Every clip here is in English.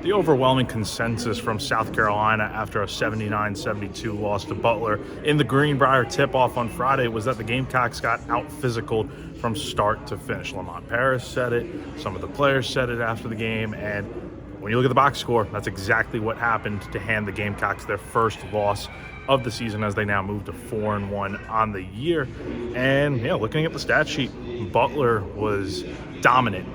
The overwhelming consensus from South Carolina after a 79-72 loss to Butler in the Greenbrier Tip-Off on Friday was that the Gamecocks got out-physicaled from start to finish. Lamont Paris said it, some of the players said it after the game, and when you look at the box score, that's exactly what happened to hand the Gamecocks their first loss of the season as they now move to 4-1 on the year. And looking at the stat sheet, Butler was dominant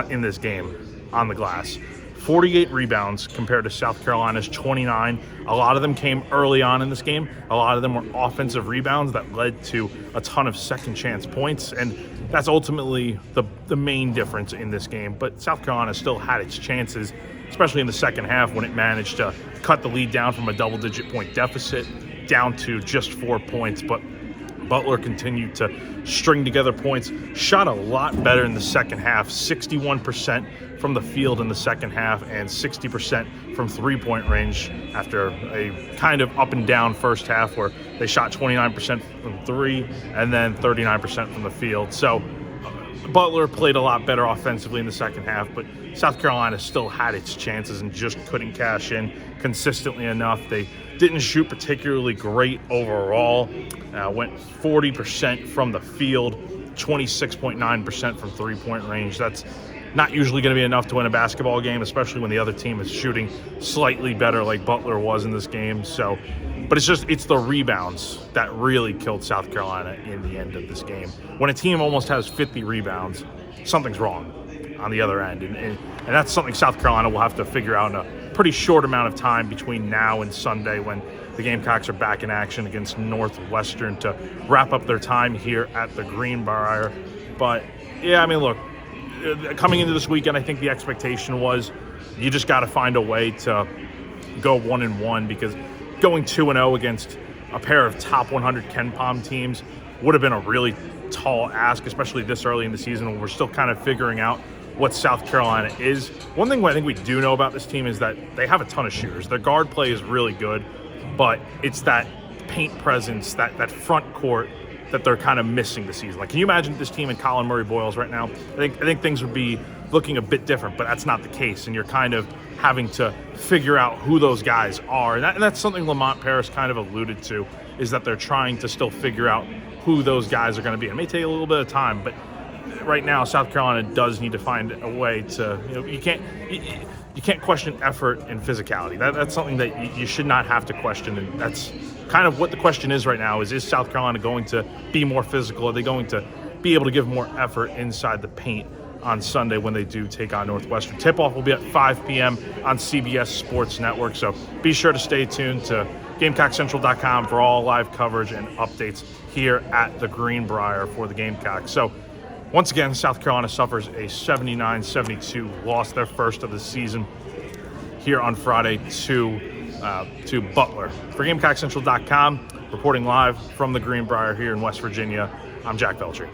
in this game on the glass. 48 rebounds compared to South Carolina's 29. A lot of them came early on in this game. A lot of them were offensive rebounds that led to a ton of second chance points, and that's ultimately the main difference in this game. But South Carolina still had its chances, especially in the second half when it managed to cut the lead down from a double-digit point deficit down to just 4 points. But Butler continued to string together points, shot a lot better in the second half, 61% from the field in the second half and 60% from three-point range after a kind of up and down first half where they shot 29% from three and then 39% from the field. So Butler played a lot better offensively in the second half, but South Carolina still had its chances and just couldn't cash in consistently enough. They didn't shoot particularly great overall. Went 40% from the field, 26.9% from three-point range. That's not usually going to be enough to win a basketball game, especially when the other team is shooting slightly better like Butler was in this game. So, but it's the rebounds that really killed South Carolina in the end of this game. When a team almost has 50 rebounds, something's wrong on the other end. And that's something South Carolina will have to figure out in a pretty short amount of time between now and Sunday when the Gamecocks are back in action against Northwestern to wrap up their time here at the Greenbrier. But, look, coming into this weekend, I think the expectation was you just got to find a way to go 1-1 because going 2-0 against a pair of top 100 KenPom teams would have been a really tall ask, especially this early in the season when we're still kind of figuring out what South Carolina is. One thing I think we do know about this team is that they have a ton of shooters. Their guard play is really good, but it's that paint presence, that front court that they're kind of missing this season. Like, can you imagine this team in Colin Murray-Boyles right now? I think things would be looking a bit different, but that's not the case, and you're kind of having to figure out who those guys are. And that's something Lamont Paris kind of alluded to, is that they're trying to still figure out who those guys are going to be. It may take a little bit of time, but right now South Carolina does need to find a way to, you can't question effort and physicality. That's something that you should not have to question, and that's kind of what the question is right now, is South Carolina going to be more physical? Are they going to be able to give more effort inside the paint on Sunday when they do take on Northwestern? Tip-off will be at 5 p.m. on CBS Sports Network, so be sure to stay tuned to GamecockCentral.com for all live coverage and updates here at the Greenbrier for the Gamecocks. So once again, South Carolina suffers a 79-72 loss, their first of the season, here on Friday to Butler. For GamecockCentral.com, reporting live from the Greenbrier here in West Virginia, I'm Jack Veltri.